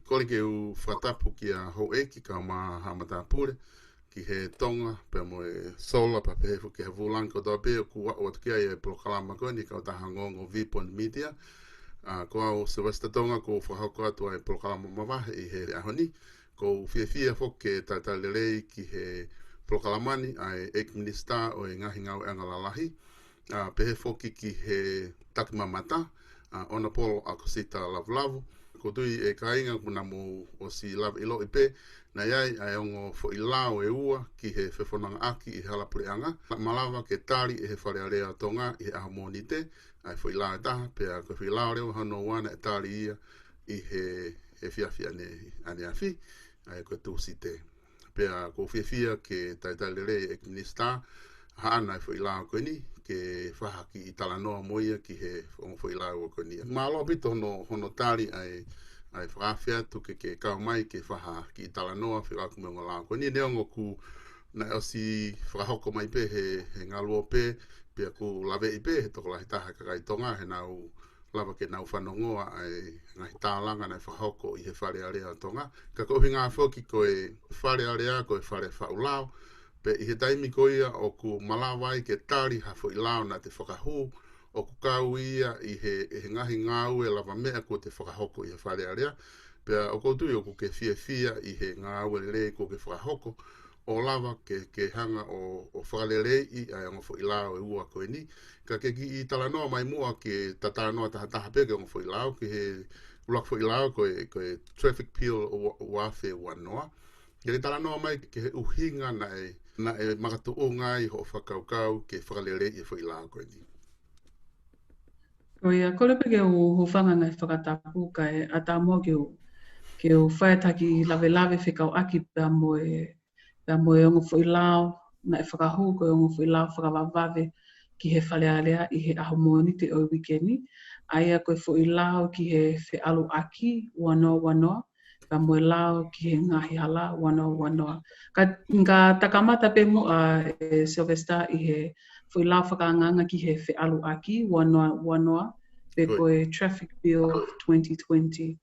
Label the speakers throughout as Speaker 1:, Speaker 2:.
Speaker 1: koli ke u whatapu ki a ho eki ka ma hamata pure ki he tonga pe mo e sola pa pe fu ki he vulang ko do pe ku o ki ai Polokalama ko ni ka ta hangongo VPON media ko au Sylvester tonga ko whahoko atu ai Polokalama mavahe i he ahoni ko fia fo ke tatalelei ki he Polokalamani ai Minisita o ngahi ngau engalalahi pe he foki ki he Takimamata Hon Akosita Lavulavu ko tui e kainga kuna mo o si lava ilo ipe na iai ai ongo fo i Lao e ua ki he Fefononga'Aki i halapureanga malawa ke Tali e he Falealea tonga i aha monite ai fo i Lao e taha pe a ko fo i Lao reo hano wana e Tali ia i he fiafia ane afi ai ko tūsite pe a ko fiafia ke taitalere e Minisita haana e fo i Lao ko ni ke whahaki i talanoa moia ki he fo i Lao ko ni malo pito hono Tali ai whakawhia tu ke kau mai ke whaha ki i talanoa whira kumengo Lao ko ni neongo ku na o si whakahoko mai pe he ngalua pe pe ku lave i pe he toko lahi taha kakai tonga he nau lava ke nau whanongoa ai ngahi tālanga nei whahoko i he Falealea tonga ka kohi ngā whoki ko e Falealea ko e whare whaulau pe i he taimi ko ia o ku malawai ke Tali hafo i Lao na te whakahu o ku kau ia i he ngahi ngāu e lava mea ko te whakahoko i he Falealea pe o koutu o ku ke fia i he ngāu e le ko ke whakahoko o lava ke hanga o whakalele i ai ongo fo i Lao e ua koe ni ka ke ki i talanoa mai mua ke tatanoa taha peke ongo fo i Lao ke he ulak fo i Lao koe traffic peel o wafe wanoa ke le talanoa mai ke he uhinga na e makatu o ngai ho whakaukau ke whakalele i fo i Lao koe ni
Speaker 2: Oia, kore peke o whanga ngai whakatapu kai ata mo ke o whaetaki Lawe Fekau'Aki pia moe ongo fo i Lao na e whakahu koe ongo fo i Lao whakawawave ki he Falealea i he aho monite o wikeni. Aia koe fo i Lao ki he Fe'alu'aki wanoa pia moe Lao ki he ngahi hala wanoa. Ka takamata pe mua Sylvester i he fo i Lao whakaanganga ki he Fe'alu'aki wanoa pe koe traffic bill 2020.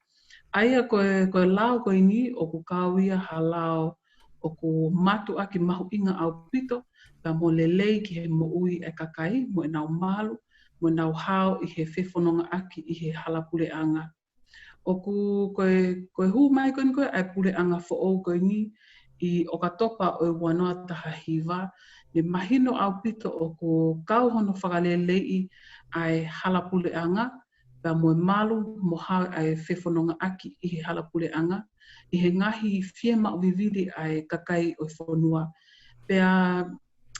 Speaker 2: Aia koe Lao koe ni o ku kauia ha Lao o ku matu aki mahu inga au pito pa mo lelei ki he MOI e kakai mo e nau malu mo nau hao i he Fefononga'Aki i he halapureanga. O ku koe hu mai koe ai pureanga fo o koe ni i o katopa o wanoa taha hiva ne mahino au pito o ku kau hono whakalelei ai halapureanga pa mo malu mo hao ai Fefononga'Aki i he halapureanga i he ngahi fia ma'uvivili ai kakai o whanua. Pea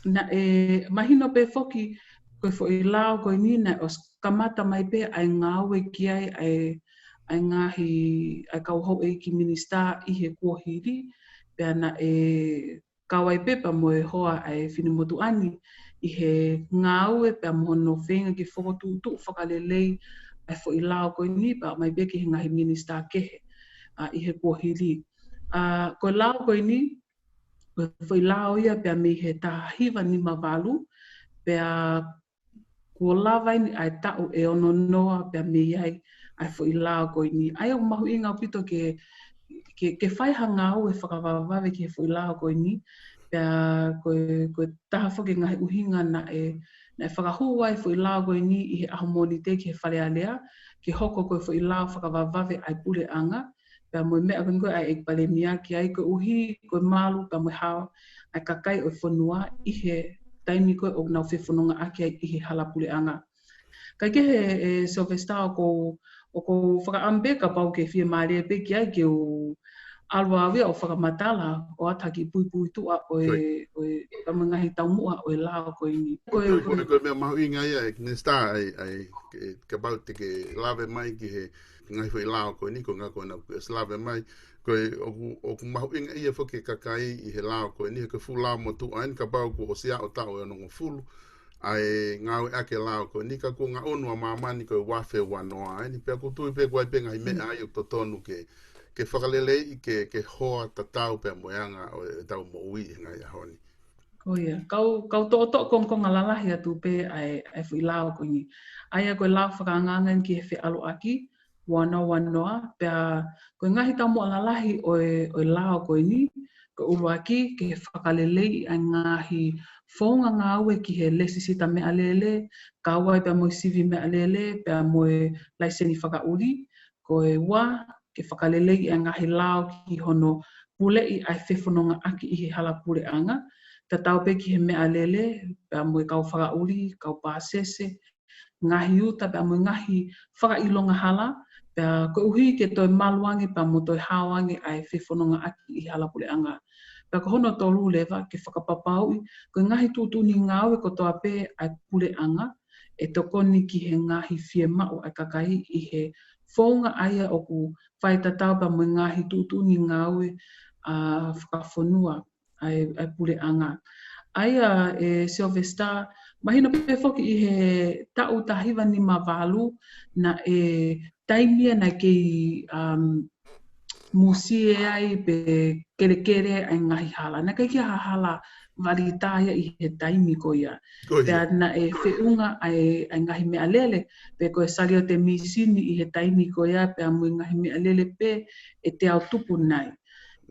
Speaker 2: na e mahino pe foki koe fo i Lao koe ni na o kamata mai pe ai ngāwe ki ai ngahi ai kauhou e ki Minisita i he kuahiri. Pea na e kawai pepa mo e hoa ai whinimutuani i he ngāwe pea mohono whenga ki whakotutu whakalelei ai fo i Lao koe ni pa mai pe ki he ngahi Minisita kehe. I he kuahiri. Ko Lao koe ni, koe whai Lao ia pia me he tahiwa ni mavalu, pia kua lawai ni ai tau e ono noa pia me iai ai whai Lao koe ni. Ai o mahu inga pito ke whaiha ngau e whakawawave ki he whai Lao koe ni, pia koe taha whake ngahi uhinga na e whakahu ai whai Lao koe ni i he ahamonite ki he Falealea, ke hoko koe whai Lao whakawawave ai pure anga, pia moe mea koe ai ekpale mia ki ai koe uhi, koe malu, pia moe hao, ai kakai o whanua i he taimi koe o nau Fefononga'Aki ai i he halapureanga. Kai ke he Sylvester o ko whakaambe ka pau ke whia maare pe ki ai ke o alwawea o whakamatala o ataki pui tua o ngahi taumua o Lao koe ni.
Speaker 1: Koe mea mahu inga ia e Minisita ai ka pau te ke lawe mai ki he ngai fo i Lao koe ni ko ngā koe na slawe mai koe o ku mahu inga ia whake kakai i he Lao koe ni he ka fu Lao mo tu ain ka pau ko o sia o tau e anongo fulu ai ngau ake Lao koe ni ka ko ngā onua mamani koe wafe wanoa ai ni pia kutui pe kuai pe ngai mea ai o totonu ke whakalelei ke hoa tatau pe moeanga o tau MOI ngai ahoni.
Speaker 2: Oh ia, kau to kong lalahi atu pe ai whi Lao koe ni. Aia koe Lao whakaangangan ki he Fe'alu'aki, wanoa, pea koe ngahi tau mo alalahi o lao koe ni, ko uruaki ke whakalelei ai ngahi whaunga ngāue ki he lesisita mea lele, kaua pea moe sivi mea lele, pea moe laiseni whakauri, koe wā ke whakalelei ai ngahi lao ki hono pulei ai Fefononga'Aki i he hala puleanga, ta tau pe ki he mea lele, pea moe kau whakauri, kau pāsese, ngahi uta pea moe ngahi whakailonga hala, pea koe uhi ke toi maluangi pea mo toi hawangi ai Fefononga'Aki i hala puleanga. Pea ko hono tolu lewa ke whakapapaui, koe ngahi tūtuni ngāwe ko toa pe ai puleanga, e tokoni ki he ngahi fie mao ai kakai i he whaunga aia o ku whaitatau pea moe ngahi tūtuni ngāwe whakafonua ai puleanga. Aia e Sylvester, mahina pe foki i he tau tahiwa ni mavalu na e taimia na kei musie ai pe kere ai ngahi hala. Na kai kia hala walitaia i he taimi ko ia. Pea na e whiunga ai ngahi mea lele, pe koe sari o te misini i he taimi ko ia, pea mui ngahi mea lele pe e te au tupu nai.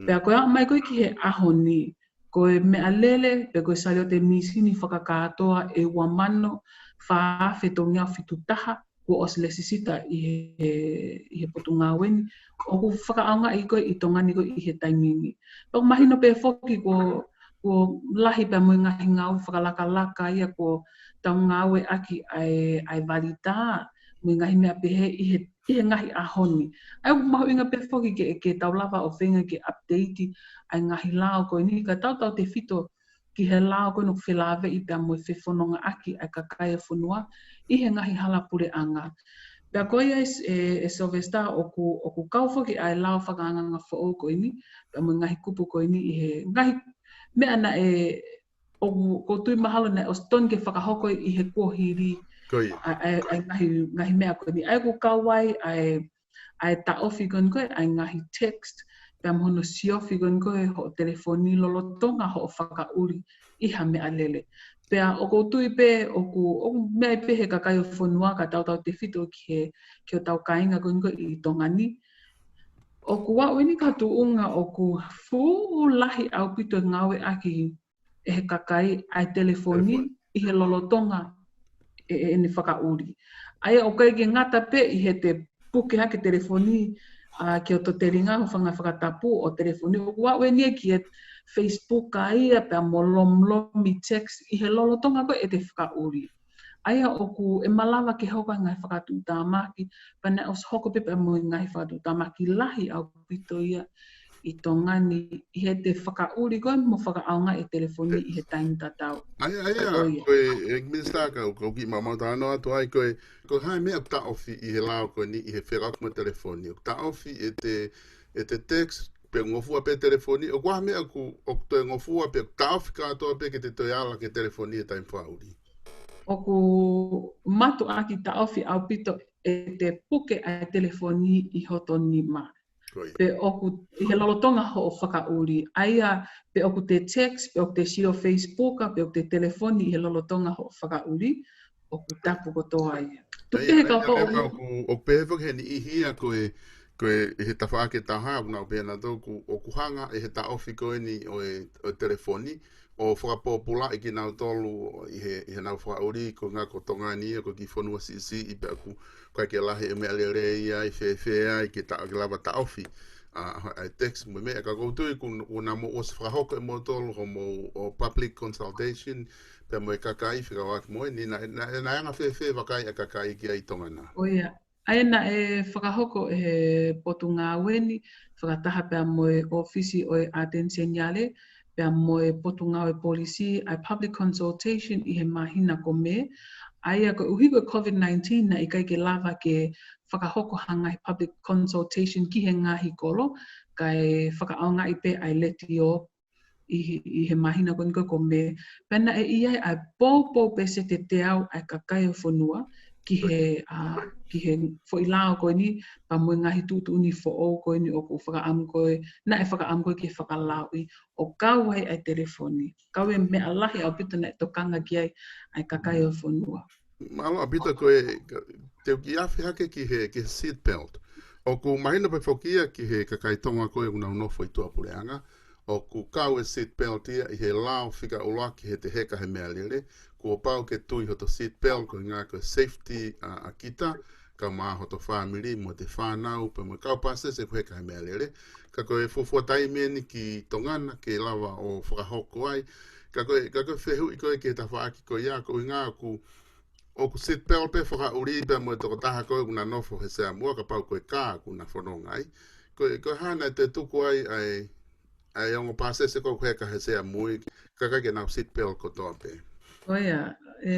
Speaker 2: Pea koe a mai koe ki he ahoni, koe mea lele, pe koe sari o te misini whakakatoa e wamano whaafe tō ngā whitutaha, ko os lesisita i he potunga weni, o ku whakaanga i koe i tongani koe i he taimini. Pau mahino pe foki ko lahi pia mui ngahi ngau whakalaka ia ko tau ngāwe aki ai walita, mui ngahi mea pehe i he ngahi ahoni. Ai mahu inga pe foki ke tau lava o whenga ke update ai ngahi lao koe ni, ka tau te whito ki he lao koe nuk whelāwe i pia mui Fefononga'Aki ai kakai whunua, i he ngahi hala puleanga. Pea koe e Sylvester o ku kau foki ai lao whakaanganga whao koe ni, pia mui ngahi kupu koe ni i he ngahi mea na ko tui mahalo na o stone ke whakahoko i he kuohiri ai ngahi mea koe ni. Ai ku kawai ai taofi koe ai ngahi text, pia mohono siofi koe ho telefoni lolotonga ho whakauri i ha mea lele. Pea o ko tui pe o mea i pehe kakai o whonua ka tau te whito ki o tau kainga koe i tongani. O ku wau ini ka tuunga o ku lahi au pito ngawe aki e he kakai ai telefoni i he lolotonga e ni whakauri. Aia o kai ke ngata pe i he te puke hake telefoni ki o to te ringa ho whakatapu o telefoni. O ku wau ini ki e Facebook ka ia pe molomlomi text i he lolotonga koe e te whakauri. Aia o ku e malawa ke hoka ngai whakatu tāmaki, pana os hoko pepe mo ngai whakatu tāmaki lahi au pito ia i tongani i he te whakauri koe mo whakaaunga e telefoni i he taimi tatau.
Speaker 1: Aia, koe Minisita ko ki mamata ano atu ai koe hai mea ta ofi i he lao koe ni i he whekak mo telefoni. O ta ofi e te text pe ngofua pe telefoni, o kwa mea ku o te ngofua pe ta ofi katoa pe ke te toiala ke telefoni e taimi whauri.
Speaker 2: O ku matu aki ta ofi au pito e te puke ai telefoni i hoto ni ma. Pe oku i he lolotonga ho o whakauri. Aia pe oku te text, pe oku te shio Facebook, pe oku te telefoni i he lolotonga ho o whakauri, oku tapu kotoa ia.
Speaker 1: O pehe he ni ihia koe he tawhaake taha, kuna pēna tōku o kuhanga e he ta ofi koe ni o telefoni, o whakapopula i ki nau tolu i he nau whauri ko ngā kotonga ni ko ki whanua sisi i pe aku kai ke lahi e mea lere ia i whewhea i ki lawa ta ofi ai text mo mea ka koutu i kuna mo os whahoko e mo tolu o public consultation pe mo e kakai whikawaki moe ni na anga whewhe wakai a kakai ki ai tongana.
Speaker 2: Oia, aina e whakahoko e potu ngā weni, whakataha pia moe ofisi o e atensenyale, pia moe potu ngā e polisi, ai public consultation i he mahina ko me, aia ko uhi koe COVID-19 na i kai ke lava ke whakahoko hanga i public consultation ki he ngahi kolo, kai whakaaunga i pe ai leti o i he mahina ko me, pena e iai ai pōpō pese te au ai kakai o whanua, ki he whoilao koe ni, pa mui ngahi tūtuni who'o koe ni o ku whakaamu koe, na e whakaamu koe ki whakalao i, o kauai ai telefoni. Kau e mea lahi au pita na e tokanga ki ai kakai o whanua.
Speaker 1: Malo a pita koe, te uki awhi hake ki he seatbelt. O ku mahina pe fokia ki he kakaitonga koe una unofo I tua pureanga. O ku kau e seatbelt ia I he Lao Fefononga'Aki he te heka he mea lere. Kua pau ke tui hoto seatbelt ko ngā koe safety akita. Ka maa hoto whamiri mo te whanau pe mo kau pase se ko heka he mea lere. Ka koe fufuatai meni ki tongana ke lava o whakahoko ai. Ka koe whehu I koe ke ta whaaki ko ia ko ngā ku o ku seatbelt pe whakauri pe mo toko taha koe kuna nofo he sea mua ka pau koe kā kuna whanonga ai. Koe hana te tuku ai ongo pase se koe heka he sea mui ka kai ke nau seatbelt ko toa pe.
Speaker 2: Oia,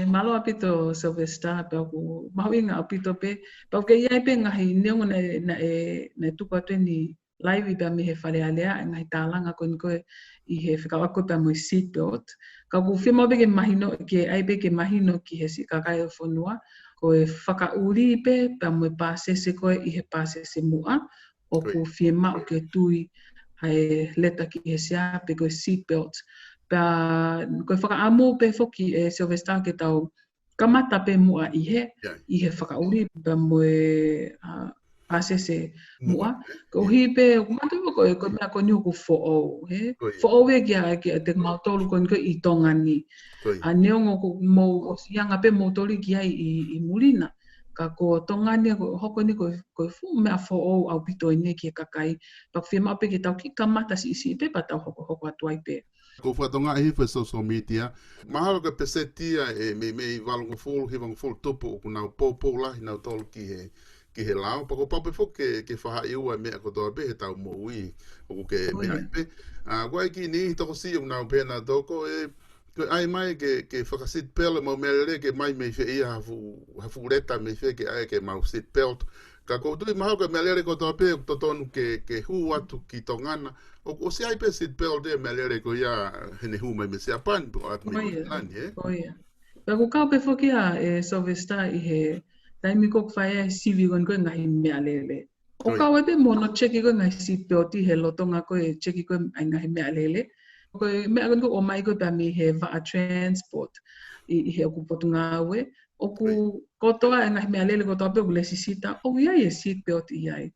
Speaker 2: malo apito Sylvester pe ku mahuinga apito pe ke iai pe ngahi neongo na tuku atu ni live pe mi he Falealea ngahi tālanga koe I he Fekau'Aki pe mo seatbelt. Ka ku whima pe ke mahino ke ai pe ke mahino ki he si kakai o whanua ko e whakauri pe mo pase se koe I he pase se mua o ku whima o ke tui ai leta ki he sea pe koe seatbelt. Pa koe whakaamu pe foki e Sylvester ke tau kamata pe mua I he whakauri pe mo pase se mua. Ko hi pe kumatu koe mea koe niu ku fo'o. Fo'o e kia te mautolu koe I tongani. A neongo ko mo ianga pe mautolu ki ai I mulina. Ka ko tongani hoko ni koe fu mea fo'o au pito I ne ki kakai. Pa whima pe ke tau ki kamata si pe pa tau hoko atu ai pe.
Speaker 1: Ko whatonga I pe social media. Mahalo ka pesetia me walungu fulu, hiwangu fulu tupu o kunau pōpō lahi nau tolu ki he lao. Pako pape fo ke whaha iua mea ko toa pe he tau MOI o ke mea pe. Kwa ki ni toko si o nau pēna toko ko ai mai ke whakasit pele mau mea lere ke mai mei whi ia hafu reta mei whi ke ai ke mau sit pelt. Ka koutu mahau ka mea lere ko toa pe to tonu ke hu atu ki tongana. O se ai pe sit pelt e mea lere ko ia hene hu mai me se apan.
Speaker 2: Oia. Pa ku kau pe foki a Sylvester I he taimi kok whaia sivi koe ngahi mea lele. O kau e pe mono cheki koe ngahi sit pelt I he lotonga koe cheki koe ngahi mea lele. Koe mea koe o mai koe pa mi he vaa transport I he oku potunga aue. Oku kotoa e ngahi mea lele kotoa pe ule sisita. O iai e sit pelt iai.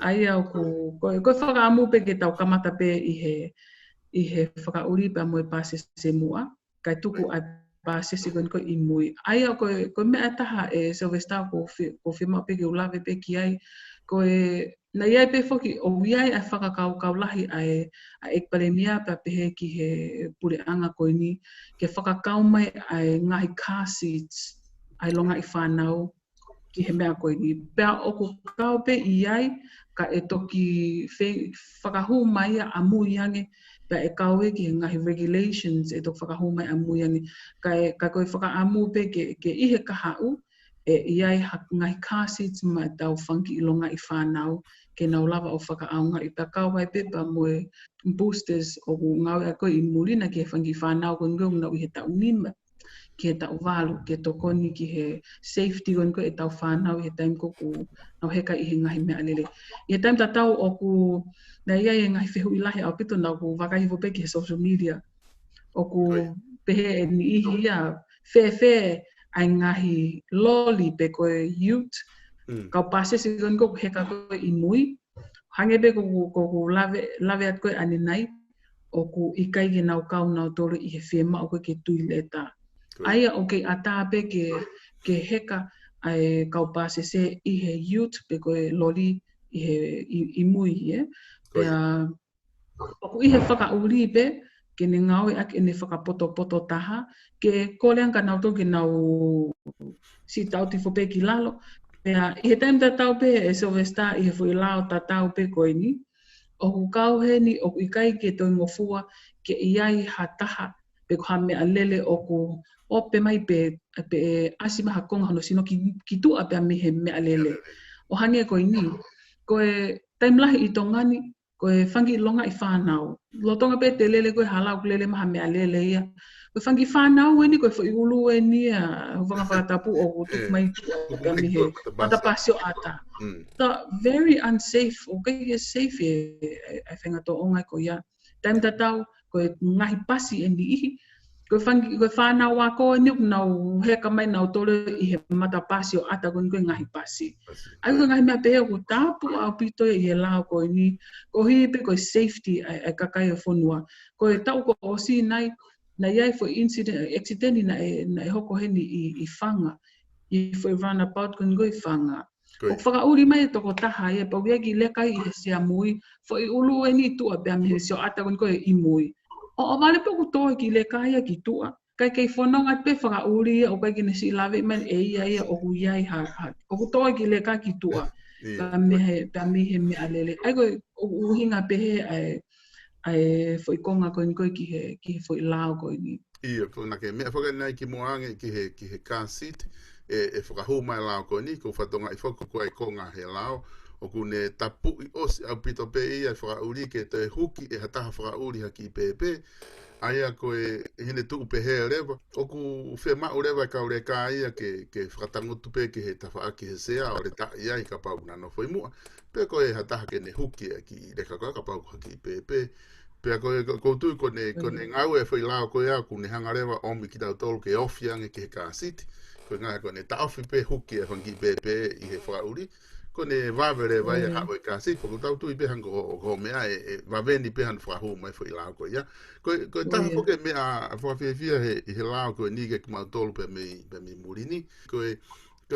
Speaker 2: Ai au koe whakaamu pe ke tau kamata pe I he whakauri pe mo pase se mua. Kai tuku ai pase se koe I mui. Ai au koe mea taha e Sylvester ko whima pe ke ulave pe ki ai. Koe na iai pe foki o iai ai whakakau lahi ai ekpalemia pe pehe ki he pureanga koe ni. Ke whakakau mai ai ngahi car seats ai longa I whanau. Ki he mea koe ni. Pea o ku kau pe iai ka e toki fakahu mai a muiange pea e kau e ki ngahi regulations e toki fakahu mai a muiange. Ka koe whakaamu pe ke ihe kahau e iai ngahi car seats mai tau whanki I longa I whanau ke nau lava o whakaaunga I pea kau mai pe pa moe boosters o ku ngau e koe I mulina ke whanki whanau koe ngau nau I he tau nima. Ki he tau walu, ke tokoni ki he safety koe e tau whanau I he taim koku nau heka I he ngahi mea lele. I he taim tatau o ku na iai e ngahi whehu ilahi au pito nau ku wakahivo pe ki he social media. O ku pehe e ni ihi ia whe ai ngahi loli pe koe youth. Kau pase si koe koku heka koe I mui. Hange pe koku lave at koe ane nai. O ku ikai ke nau kau nau tolu I he whema o koe ke tui leta. Aia o ke ata pe ke heka ai kau pase se I he youth pe koe loli I mui Pea o I he whakauri pe ke ne ngau e ake ne whakapoto taha ke koleang ka nau tō ke nau si tau tifo pe ki lalo. Pea I he taim tatau pe e Sylvester I he fui lao tatau pe koe ni. O ku kau he ni o ku ikai ke toi ngofua ke iai hataha pe ko ha mea lele o ku o pe mai pe asima hakonga hono sino ki tua pe me he mea lele. O hange koe ni, koe taimlahi I tongani, koe whangi longa I whanau. Lotonga pe te lele koe halau ku lele maha mea lele ia. Koe whangi whanau e ni, koe whai ulu e ni a huvanga whakatapu o tuk mai pe me he matapasio ata. So very unsafe, o kai safe e whenga to ongai ko ia. Taim tatau, koe ngahi pasi e ni ihi, Koe whānau wā koe niuk nau heka mai nau tole I he mata pasi o ata koe ngahi pasi. Ai koe ngahi mea pehe ku tāpu au pito I he lao koe ni. Ko hipe koe safety ai kakai o whonua. Koe tau ko o si nai, na iai for incident, accidenti na e hoko heni I whanga. I for runabout koe ngoi whanga. O whakauri mai toko taha ia, pa wiaki lekai I he sea mui, for I ulu e ni tua pia me he seo ata koe I mui. O vale poku toi ki le kaya ki tua. Kai kei whanonga pe whakauri o kai kina si lawe man e ia o hu iai ha. O ku toi ki le kaya ki tua. Pa mihe me alele. Ai koe o hinga pehe ai whoikonga koe ki he whoi lao koe ni.
Speaker 1: Ia, ko na ke mea whakanai ki moange ki he car seat e whakahu mai lao koe ni, ko whatonga I whako koe konga he lao. O kune tapu I osi au pito pe ia whakauri ke te huki e hataha whakauri haki pepe. Aia koe hine tuu pe he rewa. O ku whemau rewa kaure ka ia ke whakatangutu pe ke he tawhaaki he sea o re ta ia I ka pau nano whaimua. Pe koe hataha ke ne huki e ki reka koe ka pau haki pepe. Pea koe koutu kone ngau e whai lao koe au kune hanga rewa omi ki tau tolu ke ofi ange ki he ka siti. Koe ngai kone ta ofi pe huki e whangi pepe I he whakauri. Kone vavere vai e hawe kasi, poko tau tui pehan ko mea e vaveni pehan whahu mai whai lao koe ia. Koe taha poke mea whawhiawhia he lao koe nige ki mautolu pe mi murini. Koe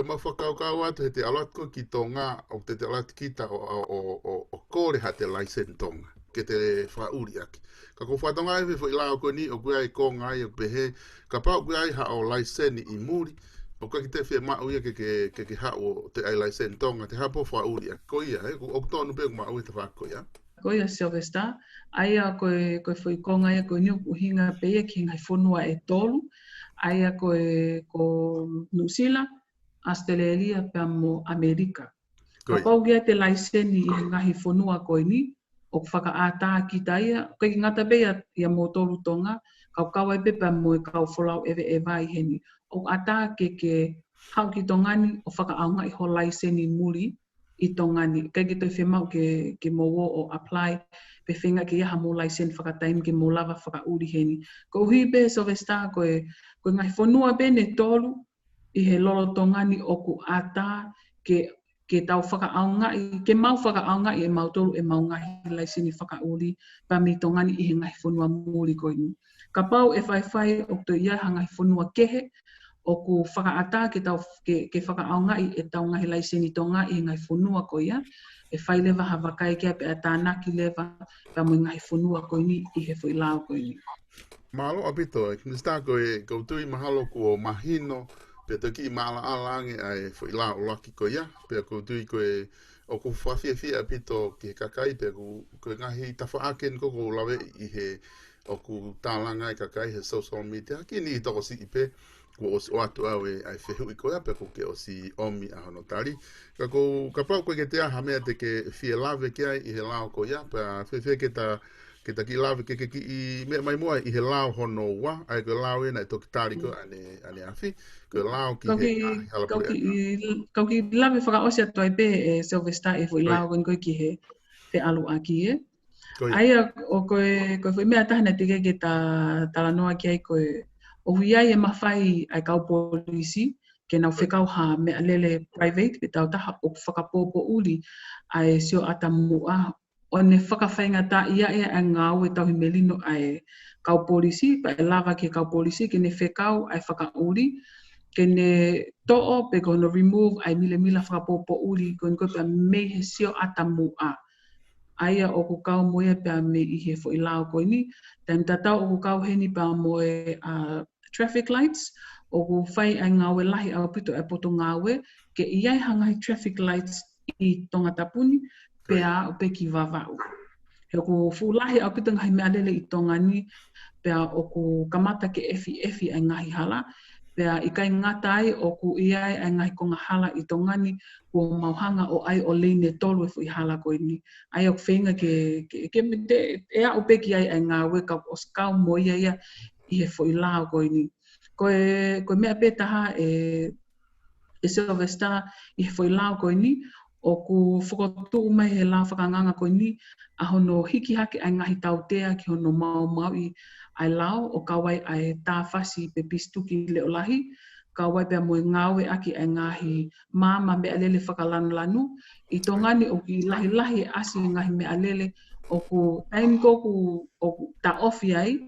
Speaker 1: mau whakaukau atu he te alat koe ki tō ngā o te alat kita o kore ha te laisen tonga, ke te whauri aki. Ka ko whatonga e whai lao koe ni o koe ai ko ngai o pehe, ka pau koe ai ha o laiseni I muri. O ka ki te whea mau ia ke hao te ai laisen tonga, te hapo whauri a ko ia, o tonu pe mau I te whako ia.
Speaker 2: Ko ia Sylvester, aia koe whoikonga ia koe niu uhinga peia ki ngai whonua e tolu, aia koe ko New Zealand, Australia pia mo Amerika. Ka pau kia te laiseni I ngahi whonua koe ni, o whakaata ki ta ia, koe ki ngata peia ia mo tolu tonga, kau kawa pepa mo e kau wholau e vai heni. O ata ke hau ki tongani o whakaaunga I ho laiseni muri I tongani. Kai ki toi whemau ke mowo o apply pe whenga ke iaha mo laiseni whakataim ke mo lava whakauri heni. Ko hui pe Sylvester koe ngai whonua pe ne tolu I he lolo tongani o ku ata ke tau whakaaunga ke mau whakaaunga I e mau tolu e mau ngahi laiseni whakauri pa mi tongani I he ngai whonua muri koe ni. Ka pau e whai o to ia ngai whonua kehe o ku whakaata ke whakaaunga I tau ngahi laiseni tonga I ngai whonua ko ia, e whai lewa hawakai kia pe a tānaki lewa pa mo ngai whonua ko ni I he whai lao ko ni.
Speaker 1: Mahalo apito, e kinista koe kautui mahalo ko mahino, pe toki maala alange ai whai lao laki ko ia, pe kautui koe o ku whawhiawhia apito ki he kakai, pe koe ngahi tawhaaken koko lawe I he o ku tālanga I kakai he social media, ki ni toko si ipe, ko o atu au e ai whehu I koe ape ko ke o si omi a hono Tali. Ka pau koe ke te aha mea te ke whia lawe ke ai I he lao ko ia, pa whewhe ke ta ki lawe ke ki I mea mai mua I he lao hono wa, ai koe lao e nai toki Tali ko ane awhi, koe lao ki he halapure.
Speaker 2: Kau ki lawe whakaosi atu ai pe e Sylvester e whai lao koe ki he te alu aki e. Aia o koe whai mea tahana te ke talanoa ki ai koe o hui ai e mawhai ai kau polisi, ke nau whekau ha mea lele private, pe tau taha o whakapopo uli ai sio ata mua. O ne whakawhainga ta ia e a ngau e tau hi melino ai kau polisi, pa e lava ke kau polisi, ke ne whekau ai whakauri, ke ne to'o pe kono remove ai mila whakapopo uli, kono koe pia mei he sio ata mua. Aia o ku kau moe pia me I he whai lao koe ni, taim tatau o ku kau heni pia moe traffic lights, o ku whai ai ngawe lahi au pito e poto ngawe, ke iai hangai traffic lights I tonga tapuni, pia o pe ki vavau. He ku fulahi au pito ngahi mea lele I tonga ni, pia o ku kamata ke efi ai ngahi hala, pia I kai ngata ai o ku iai ai ngahi konga hala I tonga ni, ku mauhanga o ai o leine tolu e fu I hala koe ni. Ai o whenga ke ea o pe ki ai ngawe ka o skau moia ia, I he whai lao koe ni. Koe mea petaha e Sylvester I he whai lao koe ni, o ku whakatu mai he la whakanganga koe ni, a hono hiki hake ai ngahi tautea ki hono mau i ai lao, o kawai ai tāwhasi pe pistuki leo lahi, kawai pia moe ngawe aki ai ngahi mama me alele whakalanu, i tongani o ki lahi asi ngahi me alele, o ku time ko ku ta ofi ai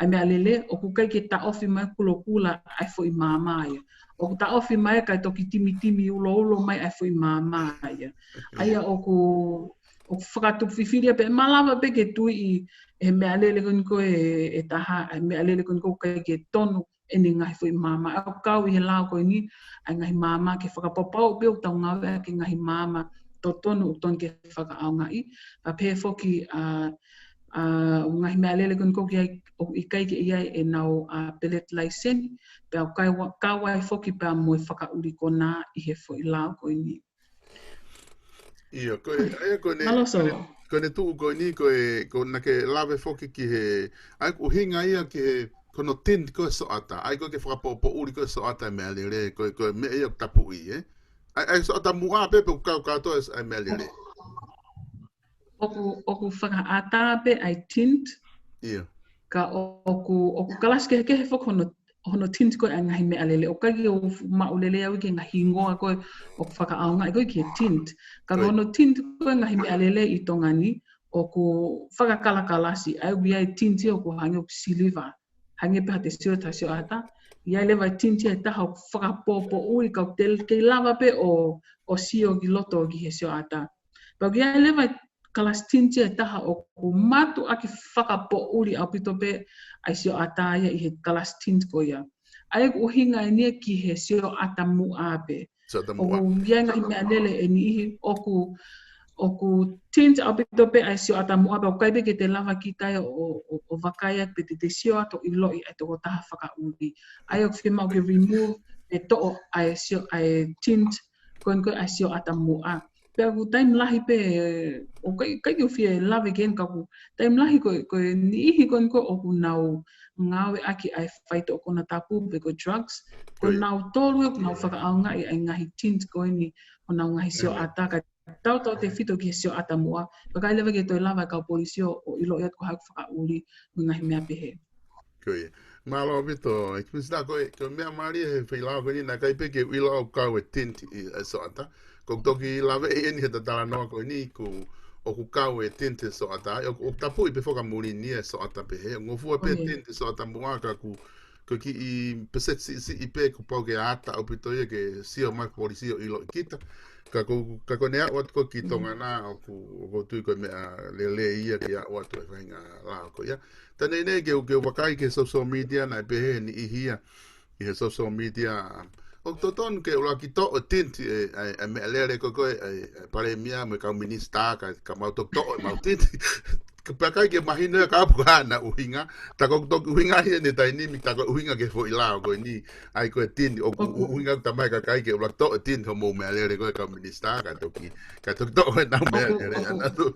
Speaker 2: me alele, o ku kai ke ta ofi mai kula ai fo i mama ia. O ku ta ofi mai kai toki timi ulo mai ai fo i mama ia. Aia o ku whakatu whiwhiria pe malawa pe ke tui i me alele ko e taha, me alele ko kai ke tonu e ni ngahi fo i mama. O kau i he lao ko ni, ai ngahi mama ke whakapapau pe o tau ngawe ke ngahi mama to tonu o ton ke whakaau ngai. A pe foki ngahi me alele ko ki i kai ke iai e nau pelet laisen, pe au kawai foki pe a moe whakauri ko nā i he fo i lao ko ni.
Speaker 1: Ia, koe ne tuu koe ni, koe na ke lawe foki ki he, ai ku hinga ia ki he, kono tint koe so ata, ai koe ke whakapopo uri koe so ata me alere, koe me ia tapu i, ai so ata mua pepe ku kau kato ai me alere.
Speaker 2: Oku whakaata pe ai tint, ka oku kalas ke he whaka hono tint koe ai ngahi me alele, o kagi o maulele au ke ngahi ngoa koe o whakaaunga koe ki he tint. Ka hono tint koe ngahi me alele i tongani, oku whakakalakalasi, ai wiai tinti o ku hangi o siliva, hangi pe hate sio ta sio ata, iai lewa tinti e taha o whakapopo ui ka kei lava pe o sio ki loto ki he sio ata. Pau iai lewa kalas tinti e taha o ku matu aki whakapo uri au pito pe ai sio ata ia i he kalas tint ko ia. Ai ku hinga e nia ki he sio ata mua pe. O ku iai ngahi mea nele e ni ihi o ku tint au pito pe ai sio ata mua pe o kaipe ke te lava ki tai o wakaya pe te sio ato i loi ai toko taha whaka uri. Ai o whima o ke remove e to'o ai sio ai tint koe ai sio ata mua. Pea ku time lahi pe, o kai ki whia love again ka ku, time lahi koe ni ihi koe o ku nau ngawe aki ai whaito o kona tapu pe ko drugs, ko nau tolu e ku nau whakaaunga i ai ngahi tint koe ni o nau ngahi sio ata ka tau te whito ki sio ata mua, pa kai lewa ke toi lava ka polisio o ilo iat ko haku whakauri o ngahi mea pehe.
Speaker 1: Koe, malo vito, e kumisita koe mea maari he whilao koe ni na kai pe ke ilo au kau e tint i so ata, ko toki lawe e eni he tatala noa koe ni o ku kau e tinte so ata, o tapu i pe whoka muri ni e so ata pe he, ngofua pe tinte so ata mua ka ku ki i peset si i pe ku pau ke ata au pito ia ke sio mai polisio ilo i kita, ka ko nea wat ko ki tonga na o ku tui koe mea lele ia ki a watu e whainga lao ko ia. Tane ne ke wakai ke social media na pe he ni ihia i he social media o toton ke ula ki to o tinti e me alere ko pare mia me ka minista ka mau to mau tinti ka pakai ke mahina ka pu na uhinga ta ko to uhinga he ne tai ni mi ta ko uhinga ke fo ila ko ni ai ko tinti o uhinga ta mai ka kai ke ula to tinti mo me alere ko ka minista ka to na me alere na to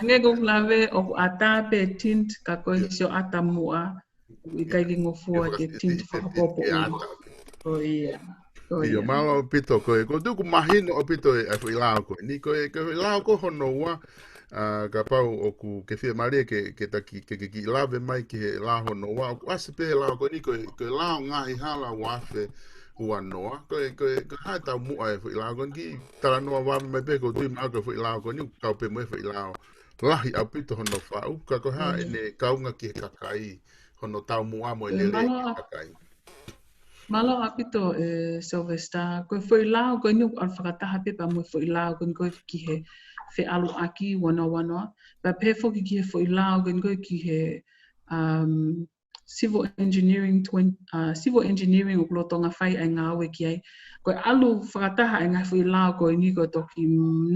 Speaker 2: ange go lave o ata pe tint ka ko sio ata mua i kai ki ngofua ke tint whakapopo o ia.
Speaker 1: Ia malo pito ko tu mahino o pito e ilao ko ni ko ilao ko hono wa ka pau o ku ke fie mari ke ki lave mai ke la hono wa ase pe la ko ni ko la nga i hala wa fe ua noa ko ha ta mu ai fu ilao ko ki tala noa wa me pe ko tu ma ko fu ilao ko ni ka pe mo fu ilao lahi a pito hono fa u ka ko ha ne kaunga ki kakai hono tau mu amo le kakai.
Speaker 2: Malo apito Sylvester, koe foi lao koe niu al whakataha pepa mo foi lao koe ki he Falealea wanoa. Pa pe foki ki he foi lao koe ki he civil engineering o kulotonga whai ai ngā aue ki ai. Koe alu whakataha ai ngā foi lao koe ni koe toki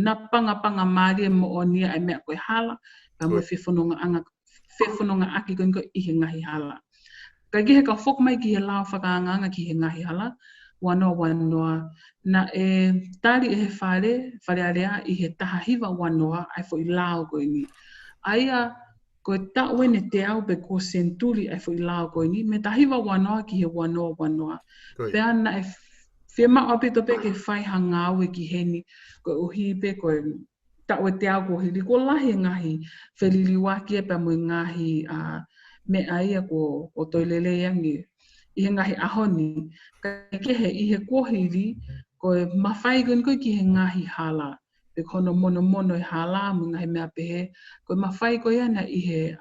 Speaker 2: na panga maari mo o nia ai mea koe hala. Pa mo Fefononga'Aki koe i he ngahi hala. Ka he ka whok mai ki he lao whakaanganga ki he ngahi hala, wanoa. Na Tali he Falealea i he taha hiwa wanoa ai fo i lao koe ni. Aia koe tauene te au pe ko senturi ai fo i lao koe ni, me tahiwa wanoa ki he wanoa. Pea na Fia mao apito pe ke whai hangau e ki heni, ko uhi pe ko tau e te au ko hiri, ko lahi ngahi wheliliwaki e pa mui ngahi me aia ko toilele yangi, i he ngahi ahoni, ka kehe i he kohiri, ko e mawhai koe ki he ngahi hala, pe kono mono e hala, mu ngahi mea pehe, ko e mawhai koe ana i he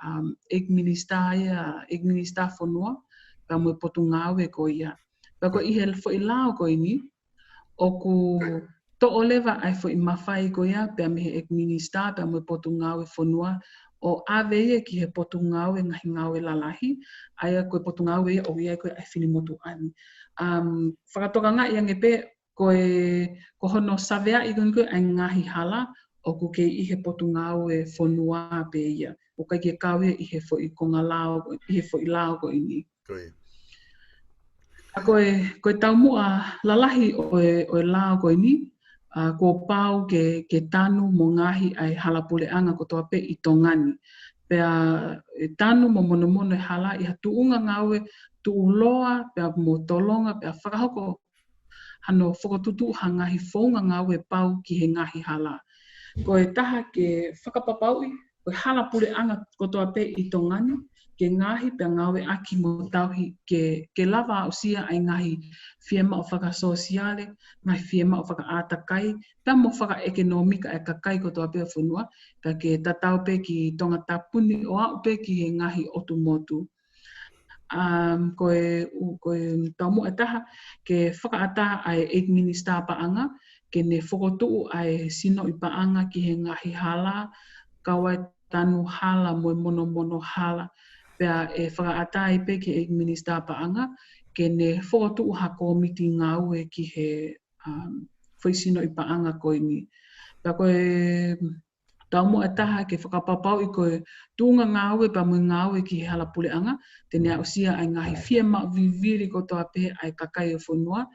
Speaker 2: ek minister whanua, pa mui potu ngau e ko ia. Pa ko i he fo i lao koe ni, o ku to olewa ai fo i mawhai ko ia, pe me he ek minister, pe mui potu ngau e whanua, o awe ki he potu ngau e ngahi ngau e lalahi, aia koe potu ngau e o ia koe ai whini ani. Whakatoka ngā iange pe, ko hono savea i koe ai ngahi hala, o ku kei i he potu ngau e whanua pe ia. O kai ke kawe i he fo i konga lao, i he fo i lao ko ini. A koe tau mua lalahi o e lao ko ini, ko pau ke tanu mo ngahi ai halapuleanga ko toa pe i tongani. Pea tanu mo mono e hala i ha tuunga ngawe, tuuloa, pea mo tolonga, pea whakahoko hano whakotutu hangahi whaunga ngawe pau ki he ngahi hala. Ko e taha ke whakapapaui, ko e halapuleanga ko toa pe i tongani, ke ngahi pea ngawe aki mo tauhi ke lava o sia ai ngahi fiema o whakasosiale, ngahi fiema o whakaatakai, pea mo whakaekonomika e kakai ko toa pe whanua, pea ke tatau pe ki tonga tapuni o au pe ki he ngahi otumotu. Ko e taumu e taha ke whakaata ai ek minister paanga, ke ne whakotuu ai sino i paanga ki he ngahi hala, kawai tanu hala mo mono hala, pea e whakaata ai pe ke ek minister paanga, ke ne whakotuu ha komiti ngau e ki he whaisino i paanga ko ini. Pea koe taumu e taha ke whakapapau i koe tūnga ngau e pa mui ngau e ki he halapuleanga, tene au sia ai ngahi fiema viviri ko toa pe ai kakai e whanua,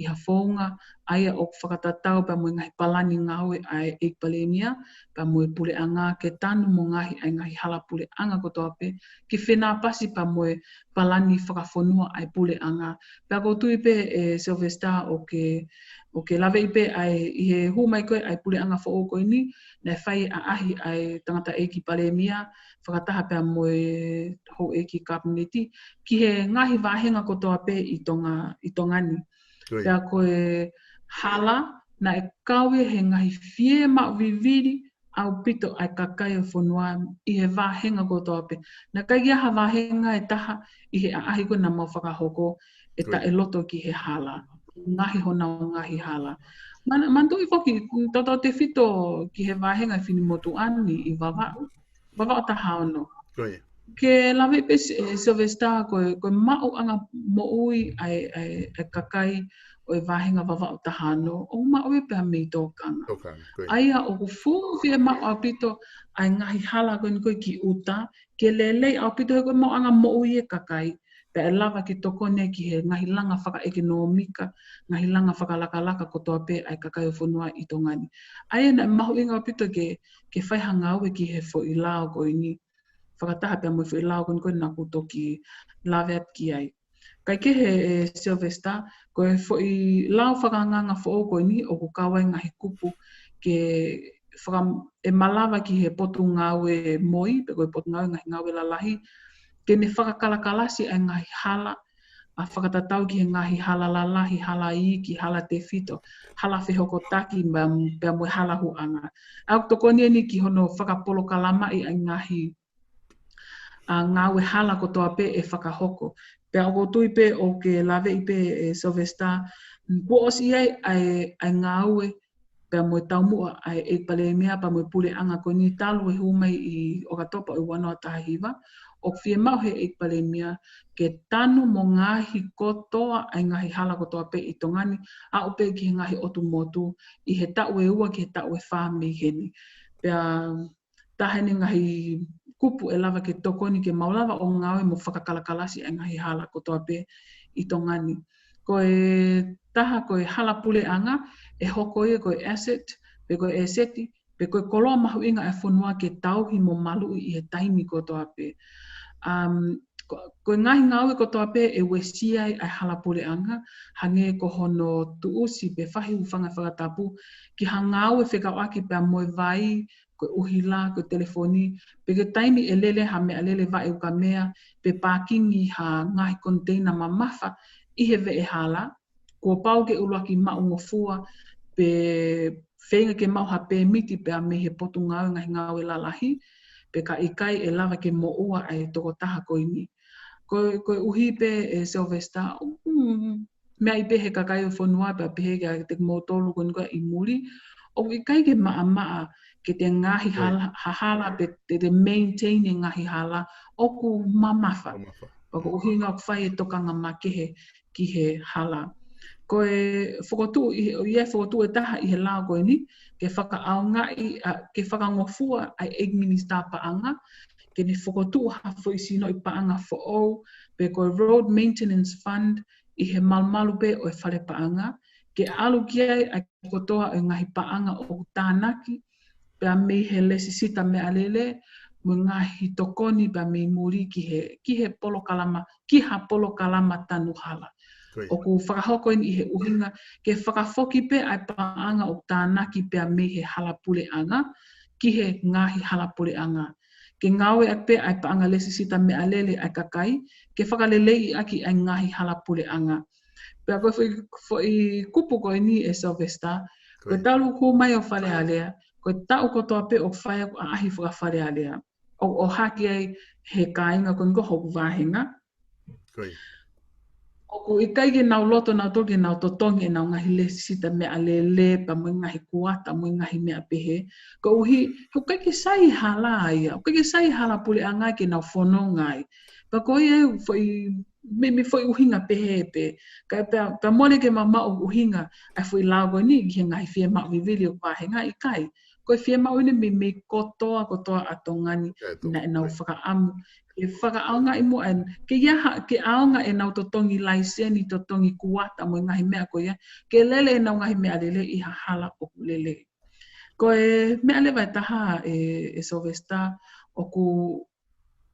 Speaker 2: i ha whaunga aia o whakatatau pa mui ngahi palani ngau e ai ek palemia, pa mui puleanga ke tanu mo ngahi ai ngahi halapuleanga ko toa pe, ki whena pasi pa mui palani whakawhanua ai puleanga. Pea ko tui pe e Sylvester o ke lawe i pe ai i he humai koe ai puleanga whao koe ni, nei whai a ahi ai tangata e ki palemia, whakataha pia moe ho e ki kabineti, ki he ngahi wāhenga ko toa pe i tongani. Pia koe hala, na e kawe he ngahi fiema viviri, au pito ai kakai o whanua i he wāhenga ko toa pe. Na kai kia ha wāhenga e taha i he ahi koe na mau whakahoko, e ta e loto ki he hala. Ngahi hona o ngahi hala. Manto i whoki, toto te whito ki he wāhenga i whini ani i wawao taha ono. Ke lawe pe Sylvester koe mau anga mo'ui ai kakai o e wāhenga wawao taha ono, o mau e pēr mei tōkanga. Aia o ku fūwhia mau apito ai ngahi hala koe ki uta, ke lelei apito he koe mau anga mo'ui e kakai, pe e lava ki tokone ki he ngahi langa whakaekonomika, ngahi langa whakalakalaka ko toa pe ai kakai o whanua i tongani. Aia na mahu inga pito ke whaihanga au e ki he fo i lao ko ini. Whakataha pia mo fo i lao koe na kuto ki lawe ap ki ai. Kai ke he Sylvester, ko e fo i lao whakanganga fo o ko ini o ku kawai ngahi kupu ke e malawa ki he potu ngau e moi, pe koe potu ngau e ngahi ngau e lalahi, ke ne whakakalakalasi ai ngahi hala, a whakatatau ki he ngahi hala lalahi, hala iki, hala te whito, hala whehokotaki, pia moe hala huanga. Au tokoni ni ki hono whakapolokalama i ai ngahi ngau e hala ko toa pe e whakahoko. Pia o tui pe o ke lawe i pe e Sylvester, po osi ai ngau e, pia moe taumua ai e palemia, pa moe pule anga ko ni talu e humai i o katopa i wanoa tahiwa, o whie mau he e palemia, ke tanu mo ngahi kotoa ai ngahi hala ko toa pe i tongani, a o pe ki ngahi otumotu, i he tau e ua ki he tau e whāmei heni. Pia tahene ngahi kupu e lava ke tokoni ke maulawa o ngawe mo whakakalakalasi ai ngahi hala ko toa pe i tongani. Ko e taha ko e hala pule anga, e hoko e ko e asset, pe ko e aseti, pe ko e koloa mahu inga e whanua ke tauhi mo malu i he taimi ko toa pe. ko ngahi ngau ko toa pe e wesia ai hala poleanga hange ko hono tuusi pe fahi ufanga whakatapu ki hangau e Fekau'Aki pe moe vai ko uhila ko telefoni pe ke taimi e lele ha me alele va e ka mea pe pakingi ha ngahi container mamafa i he ve e hala ko pau ke uluaki maungofua pe whenga ke mau ha pe miti pe a me he potu ngau ngahi ngau e lalahi pe ka ikai e lava ke mo'ua ai toko taha ko ini. Ko uhi pe e Sylvester, mea i pe he kakai o whanua pe a pe he ke motolu ko i muri, o ikai ke maa ke te ngahi hala pe te maintain e ngahi hala o ku mamafa. Ko uhi ngā kwhai e tokanga makehe ki he hala. Ko e whakotu, ia whakotu e taha i he lao koe ni, ke whakaaongai, ke whakangofua ai egg minister paanga, ke ni whakotu hafo i sino i paanga fo'ou, pe ko road maintenance fund i he malmalu pe o e whare paanga, ke alu kia ai kotoa e ngahi paanga o tānaki, pe a mei he lesisita me alele, mo ngahi tokoni pe a mei muri ki he polokalama, ki ha polokalama tanu hala. O ku whakahoko i he uhinga, ke whakafoki pe ai paanga o tānaki pe a me he halapule anga, ki he ngahi halapule anga. Ke ngawe a pe ai paanga lesisita me alele ai kakai, ke whakalelei aki ai ngahi halapule anga. Pe a koe i kupu koe ni e Sylvester, koe talu ko mai o Falealea, koe tau kotoa pe o whaia a ahi whaka Falealea. O haki ai he kāinga koe ngoho kuwahenga. O ku i kai ke nau loto nau toki nau totongi e nau ngahi lesisita me alele, pa mui ngahi kuata, mui ngahi mea pehe. Ko uhi, ho kai ke sai hala ia, o kai ke sai hala pule angai ke nau whono ngai. Pa ko ia me foi uhinga pehe pe. Kai pa mole ke mama o uhinga, ai foi lao koe ni, ki ngahi fie mau vivili o pahenga i kai. Koe fie mau ine me kotoa atongani na e nau whakaamu. Ke whakaaonga i mua ke aonga e nau totongi laiseni, totongi kuata mo ngahi mea ko ia, ke lele e nau ngahi mea lele i hala o lele. Ko e mea lewa e taha e Sylvester o ku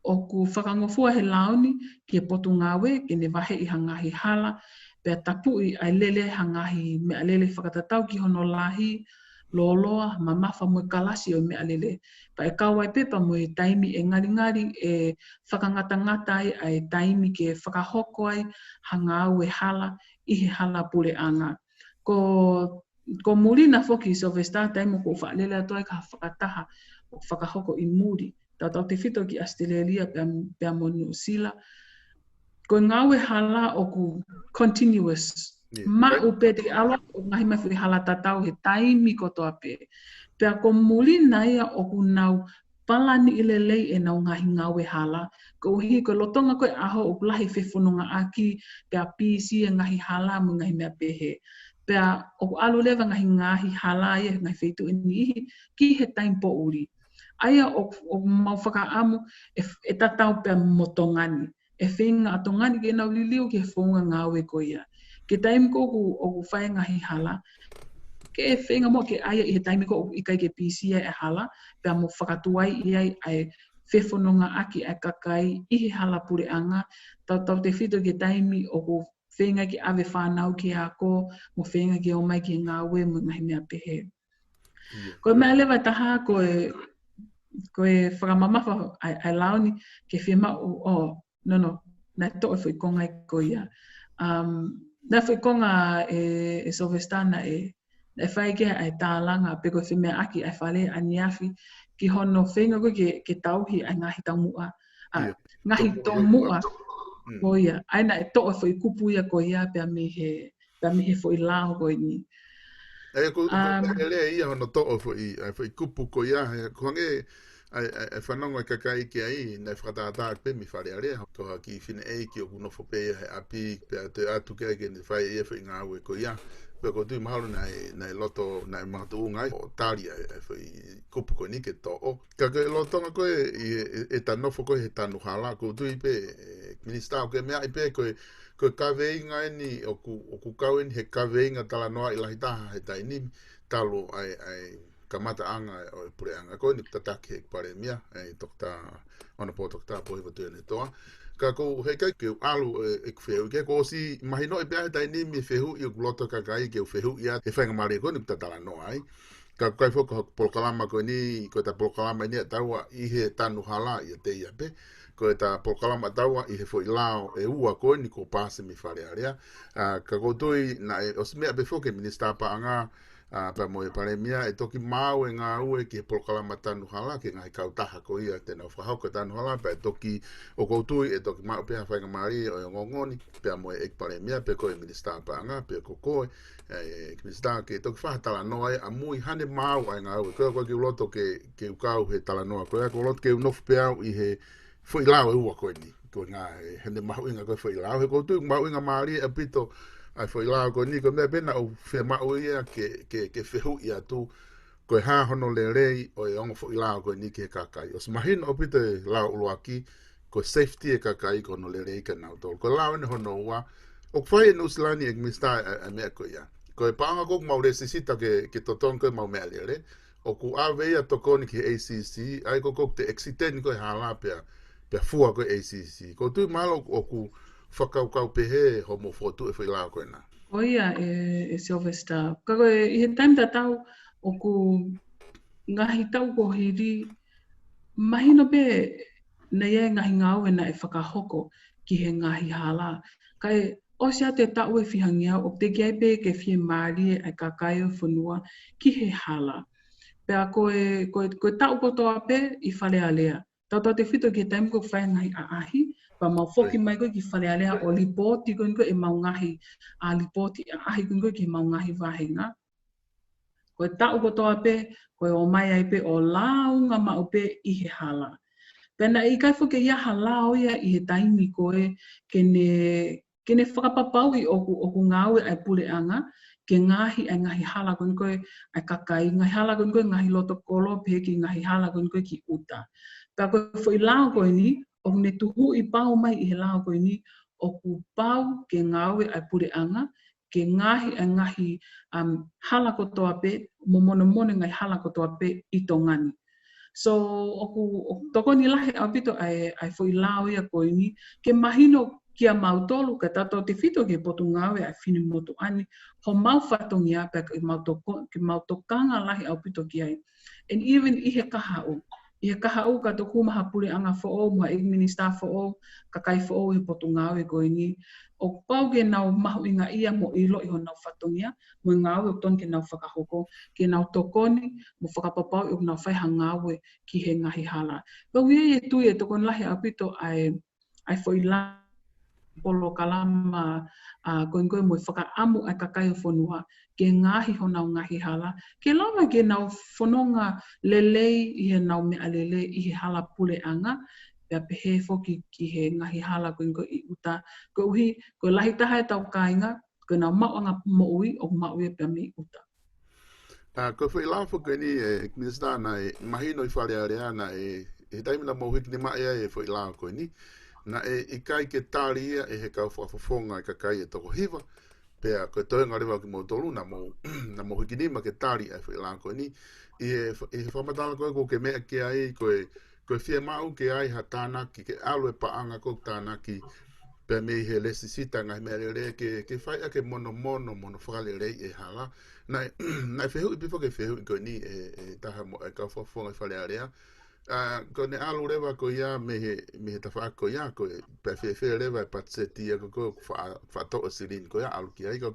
Speaker 2: whakangofua he laoni ki e potu ngawe, ke ne wahe i hangahi hala, pe a tapui ai lele hangahi mea lele whakatatau ki hono lahi, loloa, mamafa mo kalasi o mea lele. Pa e kawai pepa mo e taimi e ngari e whakangata-ngata ai taimi ke whakahoko ai hangau e hala i he hala pule anga. Ko mulina foki Sylvester taimo ko whaalele atoa ka whakataha o whakahoko i muri. Tau te whito ki Australia pia mo New Zealand. Ko ngau e hala o ku continuous. Ma upe te awa o ngahi mawhi hala tatau he taimi kotoa pe. Pea ko muli naia o ku nau palani ilelei e nau ngahi ngau e hala. Ko uhi ko lotonga koe aho o Lao Fefononga'Aki pea pisi e ngahi hala mo ngahi mea pehe. Pea o ku alu lewa ngahi hala e ngahi feitu ini ki he taim po uri. Aia o mau whakaamu e tatau pea motongani. E whenga atongani ke nau liliu ke whonga ngau e ko ia. Ke taimi ko o ku whae ngahi hala, ke e whenga mo ke aia i he taimi ko o ikai ke pisi e hala, pea mo whakatuai i ai Fefononga'Aki ai kakai i he hala pure anga, tau te whito ke taimi o ku whenga ki ave whanau ki ako, mo whenga ki o mai ki ngāwe mo ngahi mea pehe. Koe mea lewa taha koe whakamamafa ai laoni ke whima nai toa whi konga i ko ia. Nā whi konga e Sylvestana e whai kia ai tālanga pe koe whimea aki ai whale aniafi ki hono whenga koe ke tauhi ai ngahi taumua. Ngahi taumua ko ia. Aina e toa whi kupu ia ko ia pia me he whi lao ko ni.
Speaker 1: E ko ele ia hono toa whi kupu ko ia. Konge ai whanonga kakai ki ai nei whakatata pe mi Falealea. Toa ki whine ki o kuno whapea he api pe te atu kia ke ne whai e whi ngā ue ko ia. Pe ko tui mahalo nei loto nei mahatu ungai o Tali ai whi kupu ko ni ke to'o. Ka ke lotonga koe e tanofo koe he tanu hala. Ko tui pe Minisita o ke mea i pe koe kaweinga ni o ku kawin he kaweinga tala noa i lahi taha he tainimi. Talo ai kamata anga o pure anga ko ni tataki e pare mia e tokta ona po tokta po hiva tene toa ka ko he kai ke alu e feu ke ko si imagino e pia dai ni mi feu i gloto ka kai ke feu ia e fenga mari ko ni tatala no ai ka kai fo ko Polokalama ko ni ko ta Polokalama ni taua i he tanu hala i te ia pe ko ta Polokalama taua i he fo Lao e ua ko ni ko pase mi Falealea ka ko toi na e osmea be fo ke minista pa anga pa moe palemia e toki mau e ngā ue ki Polokalama tanu hala ki ngai kautaha ko ia te nau whahauka tanu hala pa e toki o koutui e toki mau pia whainga maari o ngongoni pia moe ek palemia pe ko e minista pa anga pe ko koe e minista ke toki whahatala noa e a mui hane mau ai ngā ue koe ki uloto ke ukau he tala noa koe ko uloto ke unofu pia i he fo Lao e ua koe ni ko ngā hene mahu inga koe fo Lao he koutui mau inga maari e pito ai foi lá ko ni ko me pena o fe ma o ia ke fehu ia tu ko ha hono le rei o e ongo foi lá ko ni ke kakai os mahin o pite Lao Uluaki ko safety e kakai ko no le rei ka na to ko Lao ne hono wa o fai no slani e mista a me ko ia ko e panga ko mau le sisita ke toton ko mau me le o ku ave ia to ko ni ki ACC ai ko te exiten ko ha la pe fua ko ACC ko tu malo o ku fakahu pehe homo fotu e foi Lao ko na.
Speaker 2: Oia e Sylvester. Kako i he time tau o ku ngahi tau ko hiri mahino pe na ia ngahi ngau e na e whakahoko ki he ngahi hala. Kai o sia te tau e whihangia o te gai pe ke whie maari e kakai o whanua ki he hala. Pea koe tau kotoa pe i Falealea. Tau te whito ki he time ko whai ngahi a ahi. Pa mau foki mai koe ki Falealea o lipoti koe e mau ngahi a lipoti a ahi koe ki mau ngahi wahinga. Koe tau kotoa pe, koe o mai ai pe o launga mau pe i he hala. Pena i kai foke ia hala o ia i he taimi koe kene whakapapau i oku ngāue ai puleanga ke ngahi hala koe ai kakai, ngahi hala koe ngahi loto kolo pe ki ngahi hala koe ki uta. Pea koe foi Lao koe ni, o ne tuhu i pau mai i he Lao koe ni, o ku pau ke ngāue ai puleanga, ke ngahi hala kotoa pe, mono ngai hala kotoa pe i tongani. So, o toko ni lahe au pito ai foi Lao ia koe ni, ke mahino kia mau tolu, ka tato te whito ke potu ngāwe ai whini motu ani, ho mau whatongia pe ke mau tokanga lahe au pito ki ai. And even i he kahau, ka toku maha pule anga fo'o, maha ik minista fo'o, kakai fo'o he potu ngāwe koe ni, o pau ke nau mahu inga ia mo ilo i ho nau whatongia, mo ngāwe o ton ke nau whakahoko, ke nau tokoni, mo whakapapau i o nau whaiha ngāwe ki he ngahi hala. Pau ia e tui e tokon lahe au pito ai foi Lao Polokalama koe mo whakaamu ai kakai o whanua, ke ngahi ho nau ngahi hala, ke lawa ke nau whanonga lelei i he nau mea lelei i he hala puleanga, pea pehe foki ki he ngahi hala koe i uta, koe uhi, koe lahi taha e tau kāinga, koe nau mauanga mo'ui o maui e pea me i uta.
Speaker 1: Koe whai Lao whake ni e minista na e mahino i Falealea na e taimina mo hiki ni mai e whai Lao koe ni, na e kai ke Tali ia e he kau whaafafonga e kakai e toko hiva, pea koe toenga rewa ki mo tolu na mo hiki ni ma ke Tali e whai Lao koe ni, i he whamatala koe ko ke mea ke ai koe whia mau ke ai ha tānaki, ke alu e paanga kou tānaki, pea me he lesi sita ngai mea re ke whai ake mono whakale rei e hala, na e whehu i pifo ke whehu i koe ni e taha mo e kau whaafonga i Falealea, ko ne alu rewa ko ia me he tawha ko ia ko pe fe rewa patseti ko fa to sirin ko ia alu ki ai ko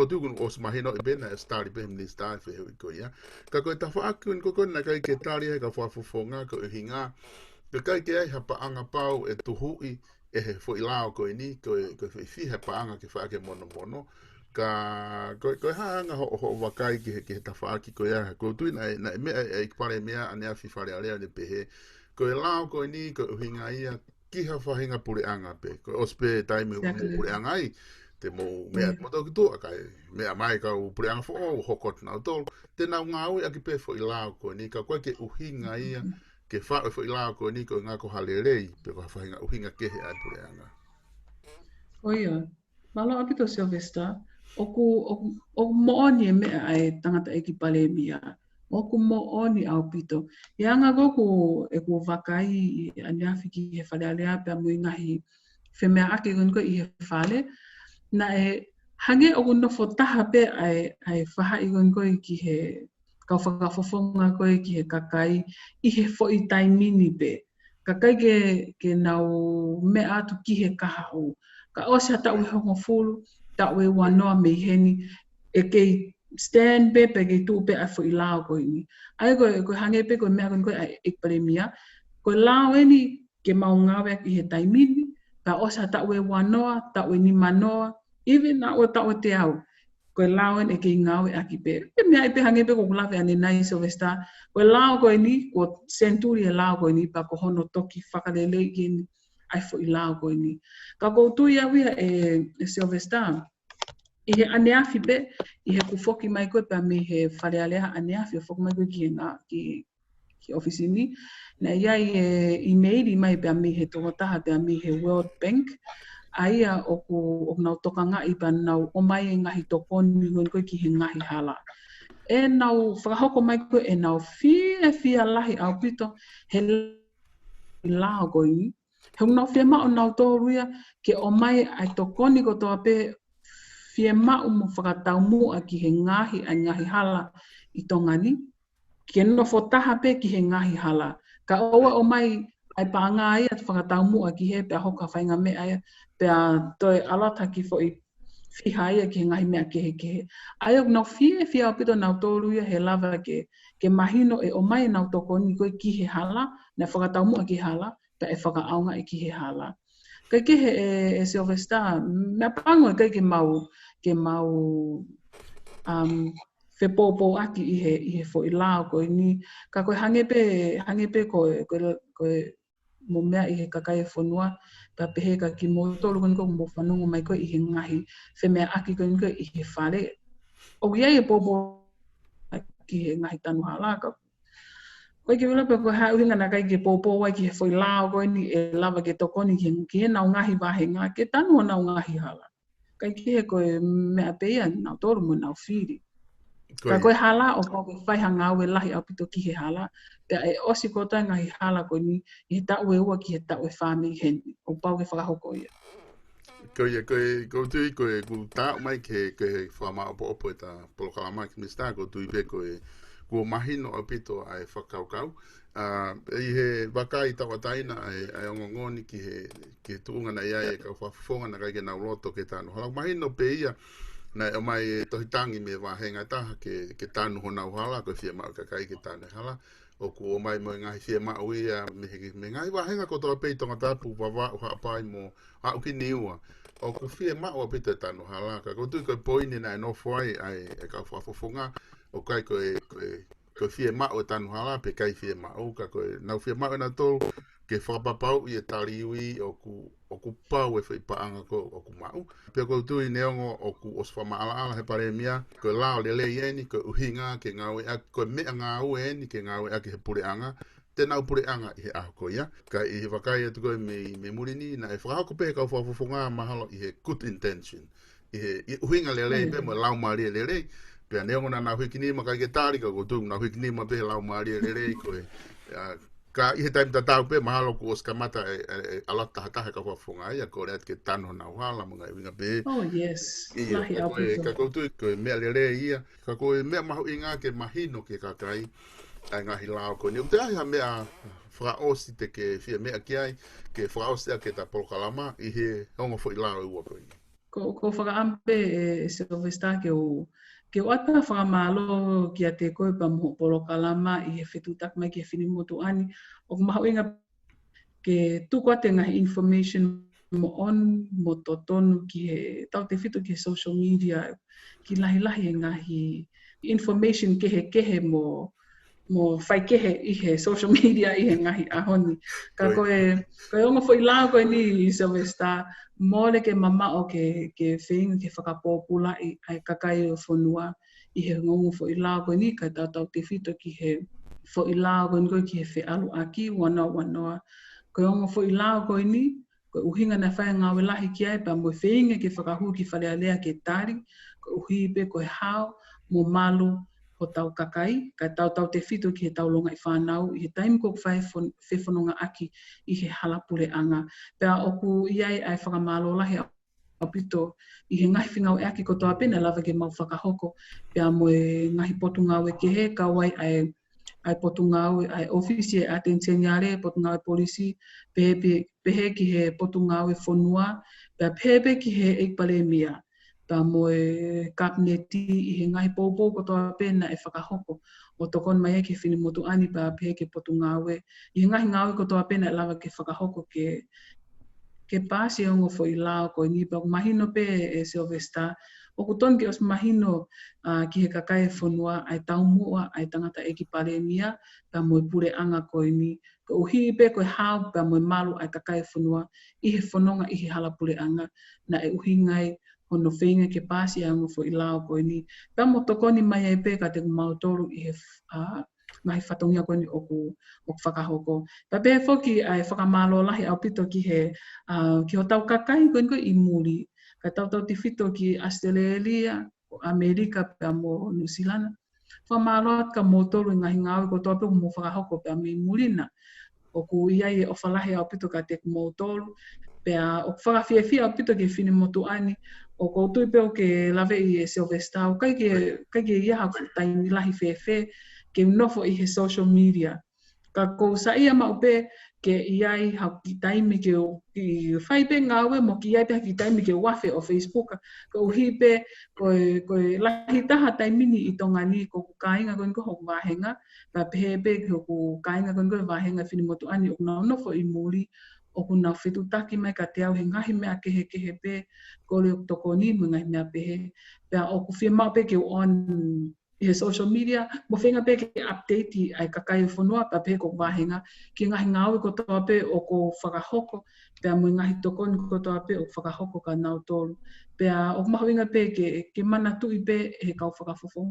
Speaker 1: tu kun os mahino i bena stari pe ni star fe ko ia ko tawha ko na kai ke tari ka fa fofonga ko hinga ko kai ke ai hapa anga pau e tuhui e he fo Lao ko ni ko fi hapa anga ke fa ke mono ka ko hanga ho wakai ki tawha ki ko ia ko tu na me e pare mea ane fi Falealea de pehe ko Lao ko ni ko hinga ia ki ha whahinga puleanga pe ko ospe taimi puleanga ai te mo mea mo to tu akai mea mai ka puleanga fo hokot na to te na ngau ia ki pe fo Lao ko ni ka ko ke uhinga ia ke fa fo Lao ko ni ko nga ko halelei pe ko whahinga uhinga ke he ai puleanga.
Speaker 2: Oia, malo apito Sylvester, o mooni e mea ai tangata e ki Palemia. Oku mo'oni au pito. Ianga goku e ku wakai ane awhiki he Falealea pia mui ngahi whemea ake gunko I he whale. Na e hange oku nofo taha pe ai whaha I gunko ki he kau whakafofonga koe ki he kakai I he fo'i taimini pe. Kakai ke nau me atu ki he kaha o. Ka ose hata ue hongo fulu, ta ue wanoa mei heni, e kei stand pe pe kei tuu pe a fo'i lao koe ni. Ai koe hange pe koe mea koe ai ekparemia. Koe lao eni ke mau ngawe ki he taimini, ka ose hata ue wanoa, ta ue ni manoa, even na ue ta ue te au. Koe lao eni e kei ngawe aki pe. E mea pe hange pe koe kulawe ane nai Sylvester. Koe lao koe ni, ko senturi e lao koe ni, pa ko hono toki whakalele ki ni, ai fo'i lao koe ni. Ka koutu ia wia e Sylvester, I he aneafi pe, I he kufoki mai koe pa me he Falealea aneafi, o foki mai koe ki ofisi ni. Na iai I neiri mai pa me he tongotaha pa me he World Bank, aia o nau toka ngai pa nau o mai e ngahi tokoni koe ki he ngahi hala. E nau whakahoko mai koe e nau fia lahi au pito he lao koe ni. He nau fia mao nau tōruia ke o mai ai tokoni ko toa pe fia mao mo whakatau mua ki he ngahi hala I tonga ni. Ke nofo taha pe ki he ngahi hala. Ka oa o mai ai paanga ai at whakatau mua ki he pe a hoka whainga me ai pe a toi alata ki fo I whiha ia ki he ngahi mea kehe. Ai o nau fia o pito nau tōruia he lava ke mahino e o mai nau tokoni koe ki he hala, na whakatau mua ki hala, pe e whakaaunga I ki he hala. Kai ke he Sylvester, mea pango e kai ke mau Fepopo aki I he fo I lao koe ni. Ka koe hange pe koe mo mea I he kakai e whanua, ka pehe ka ki mo tolu koe niko mo whanungu mai koe I he ngahi whemea aki koe niko I he whare. O iai e popo ki he ngahi tanu hala ka. Koe ke wila pe koe hau hinga na kai ke popo wai ki he fo I lao koe ni e lava ke tokoni ki he nau ngahi wahenga, ke tanu o nau ngahi hala. Kai ki he koe mea peia nau tolu mo nau whiri. Ka koe hala o koe whaihanga au e lahi au pito ki he hala. Pea e osi kota ngahi hala koe ni I he tau e ua ki he tau e whāmei heni. O pau ke whakahoko ia.
Speaker 1: Koe tui koe tāu mai ke whamao po opo e ta Polokalama ki Minisita koe tui pe koe kua mahino au pito ai whakaukau. I he wakai tawa taina ai ongongoni ki he tuunga na iai e kau whafonga na kai ke nau loto ke tānu. Hala mahino pe ia na o mai tohitangi me wahenga taha ke tānu honau hala koe whia mau kakai ke tānu hala. O ku o mai mo ngahi whia mau ia me ngahi wahenga ko toa pei tonga tapu wawa o haapai mo hau ki niua. O ku whia mau a pita tānu hala. Ka koutu koe poini na e nofo ai e kau whafofonga o kai koe whia mau e tānu hala pe kai whia mau. Ka koe nau whia mau e na tolu ke whakapapau I e tali ui o ku pau e whaipaanga ko o ku mau. Pea koutu I neongo o ku oswama ala he pare mia, koe lao lele ieni, koe uhinga ke ngawe a, koe mea ngau eni ke ngawe a ke he pureanga, te nau pureanga I he aho ko ia. Ka I he wakai atu koe me murini, na e whakahoko pe kau whafofonga mahalo I he good intention. I he uhinga lele pe mo lau maria lele, pea neongo na nau hikini ma kai ke tari ka koutu, nau hikini ma pe lau maria lele koe. Ka I he taim tatau pe mahalo ku oskamata e alata hatahe ka whafonga ia ko reat ke tano na uhala mga I winga pe.
Speaker 2: Oh yes, lahi
Speaker 1: Ia,
Speaker 2: apito.
Speaker 1: ka koutu koe mea lere ia, ka koe mea mahu inga ke mahino ke kakai ai ngahi lao koe. Ni te ahi mea whakaosi te ke whia mea ki ai, ke whakaosi ke ta Polokalama I he hongo fo I lao ua koe.
Speaker 2: Ko whakaampe e Sylvester ke o ata whakamalo ki a te koe pa Moe Polokalama I he whetutak mai ki he whinimutu ani. O mahu inga ke tuko ate ngahi information mo on, mo totonu ki he, tau te whitu ki he social media, ki lahi e ngahi information kehe mo whai kehe I he social media I he ngahi ahoni. Ka koe ongo fo I lao koe ni Sylvester, mole ke mama o ke whinga ke whakapopula ai kakai o whanua I he ngongo fo I lao koe ni, ka tau te whitu ki he fo I lao koe ni koe ki he Falealea wanoa. Koe ongo fo I lao koe ni, koe uhinga na whai ngā welahi ki ai, pa mo whinga ke fakahu ki Falealea ke Tali, koe uhi pe koe hao, mo malu, ho tau kakai, ka tau te whitu ki he tau longa I whanau, I he taimi ko Fefononga'Aki I he halapuleanga. Pea oku iai ai whakamālolahi au pito I he ngahi whingau e aki ko toa pena lava ke mau whakahoko. Pea moe ngahi potungau e ke he kawai ai potungau, ai ofisi e atensianiare, potungau e polisi, pehe ki he potungau e whonua, pea pehe ki he eikpalemia. Pea moe kapneti I he ngahi poupou ko toa pena e whakahoko. O tokon mai e ke whinimutu ani pea pehe ke potungau e. I he ngahi ngau ko toa pena e lava ke whakahoko ke pāsi ongo fo I Lao ko ni pa mahino pe e Silvesta. O kuton ke os mahino ki he kakai e whonua ai taumua ai tangata e ki palemia pa moe pure anga ko ni. Ko uhi pe ko hau pa moe malu ai kakai e whonua I he whanonga I he hala pure anga na e uhi ngai hono whenga ke pāsi ongo fo I Lao ko ni. Pa mo tokoni mai e pe ka te mautoro I he ngahi whatongia koe ni oku whakahoko. Pa pe foki ai whakamalo lahi au pito ki he ki ho tau kakai koe I muri. Ka tau te whito ki Australia, Amerika pia mo New Zealand. Whamalo ka motoro ngahi ngawi ko tope mo whakahoko pia me mulina. Oku iai e ofalahi au pito ka te motoro. Pea o whakawhiawhia au pito ke whini motu ani. O ko tui peo ke lave I e Silvesta. O kai ke iaha taini lahi whewhe. Ke nofo I he social media. Ka kou sa ia maupe ke iai hau ki taimi ke o ki whaipe ngawe mo ki iai pe ki taimi ke wafe o Facebook. Ka uhi pe koe lahi taha taimini I tonga ni ko kainga koe ko hoku wahenga. Pa pehe pe ko kainga koe wahenga whini motu ani o kuna nofo I muri. O kuna whetutaki mai ka te au he ngahi mea kehe pe ko leo toko ni mo ngahi mea pehe. Pea o ku whia mau pe ke on I he social media, mo whenga pe ke update ai kakai whanua pa pe ko wahenga, ki ngahi ngāwe ko toa pe o ko whakahoko, pea mo ngahi tokoni ko toa pe o whakahoko ka nau tolu. Pea o mahuinga pe ke mana tui pe he kau whakafofo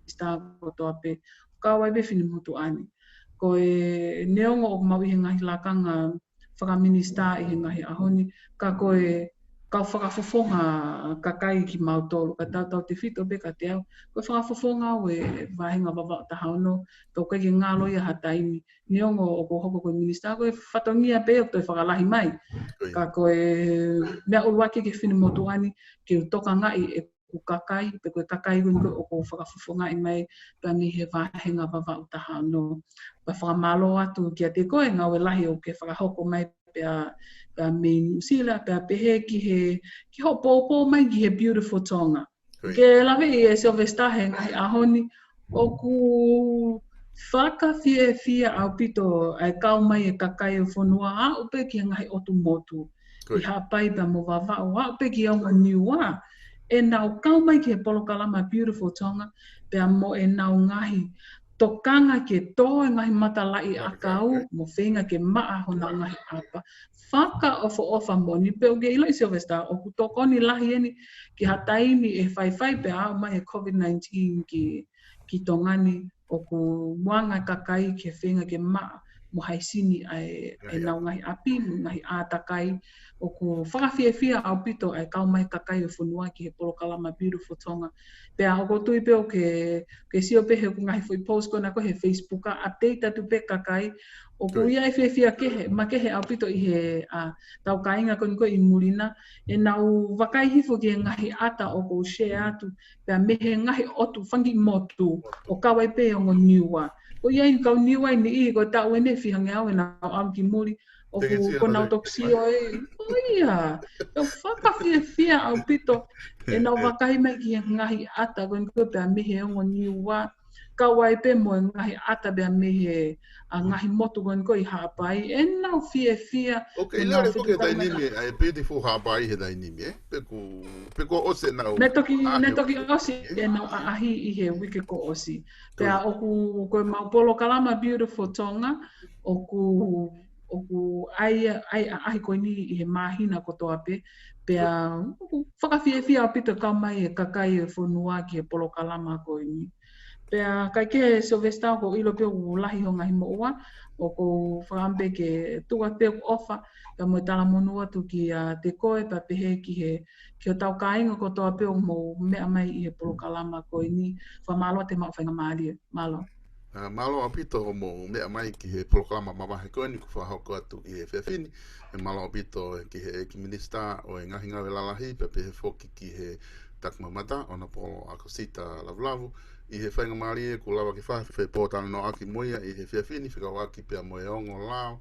Speaker 2: sta ko toa pe, kawai pe whini mutu ani. Ko e neongo o maui he ngahi lakanga whakaminista I he ngahi ahoni, ka koe kau whakafofonga kakai ki mautolu, ka tau te whito pe ka te au. Koe whakafofonga o e wahenga wawa o tahauno, kau kai ke ngalo ia hataimi. Niongo o ko hoko koe minista, koe whatongia pe o toi whakalahi mai. Ka koe mea uruake ke whini motu ani, ke toka ngai e ku kakai, pe koe kakai koe o ko whakafofonga I mai, ka ni he wahenga wawa o tahauno. Pa whakamalo atu ki a te koe ngau e lahi o ke whakahoko mai pea me New Zealand, pea pehe ki ho popo mai ki he beautiful tonga. Ke lawe I e Silvesta he ngahi ahoni, o ku whakawhiawhia au pito ai kau mai e kakai e whanua, a upe ki ngahi otu motu. I hapai pa mo wawao, a upe ki au niua. E nau kau mai ki he Polokalama beautiful tonga, pea mo e nau ngahi tokanga ke tō ngahi matalai a kau, mo whenga ke maa hona ngahi apa. Whaka ofa mo ni peo ke ilo I Silvesta, o ku tokoni lahi eni ki hataini e whai pe au mai e COVID-19 ki tongani o ku muanga kakai ke whenga ke maa mo haisini e nau ngahi api, ngahi ātakai, o ku whakawhiawhia au pito ai kau mai kakai o whanua ki he Polokalama beautiful tonga. Pea o ko tui peo ke sio pehe ku ngahi fui post kona ko he Facebooka, update atu pe kakai, o ku ia e whiawhia kehe, ma kehe au pito I he tau kainga ko I mulina, e nau wakai hifo ki ngahi ata o ko share atu, pea mehe ngahi otu, whangi motu, o kawai pe o niua. O ia I kau niua ni I ko tau ene whihange au e nau au ki muri, o ku nau toksio e, o ia, e whakawhiawhia au pito, e nau wakai mai ki ngahi ata ko pea mehe o niua, kawai pe mo ngahi ata bea mehe a ngahi motu ko I hapai, e nau whiawhia.
Speaker 1: Okay, leo le koke dai nimi, ai beautiful hapai he dai nimi, pe ko ose nau.
Speaker 2: Ne toki osi e nau ahi I he wike ko osi. Pea o ku mau Polokalama beautiful tonga, o ku ai ahi ko ni I he mahina ko toa pe, pea whakawhiawhia o pito kau mai e kakai e whanua ki he Polokalama ko ni. Pea kai ke Sylvester ko ilo pe lahi ho ngahi moa o ko whakampe ke tua pe ofa ka mo tala monu atu ki te koe pa pehe ki o tau kainga ko toa pe mo mea mai i he Polokalama ko ni whamalo te mau whainga maari malo.
Speaker 1: Malo apito o mo mea mai ki he Polokalama mavahe koe ni ku whahoko atu i he whiawhini. E malo apito ki he eki minista o e ngahi ngawe lalahi pe pehe whoki ki he Takimamata Hon Akosita Lavulavu. I he whainga maari e ku lawa ki VPON moia i he whiawhini Fekau'Aki pia Moe Ongo Lao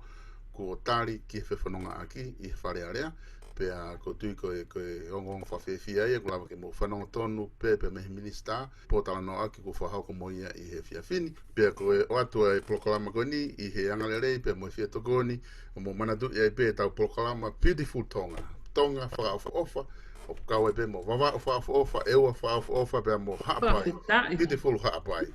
Speaker 1: ko Tali ki he Fefononga'Aki i he Falealea. Pea ko tui koe ongo whawhiawhia ia ko lawa ke mo whanonga tonu pe mehi minista Aki ko whahauko moia i he whiawhini. Pea koe o atua e Polokalama koe ni i he angalerei pe mo i whiatokoni o mo manatu i pe tau Polokalama beautiful tonga whakaofa o kawe pe mo wawa whaafofa ewa whaafofa pe mo haapai beautiful haapai.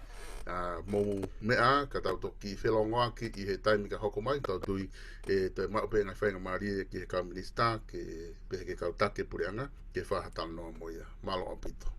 Speaker 1: Mo mea ka tau toki Whelongoaki i he taimi ka hoko mai tau tui e te maupe ngai whainga maari ki he kau minista ke pehe ke kau take purianga ke whahatano moia malo apito.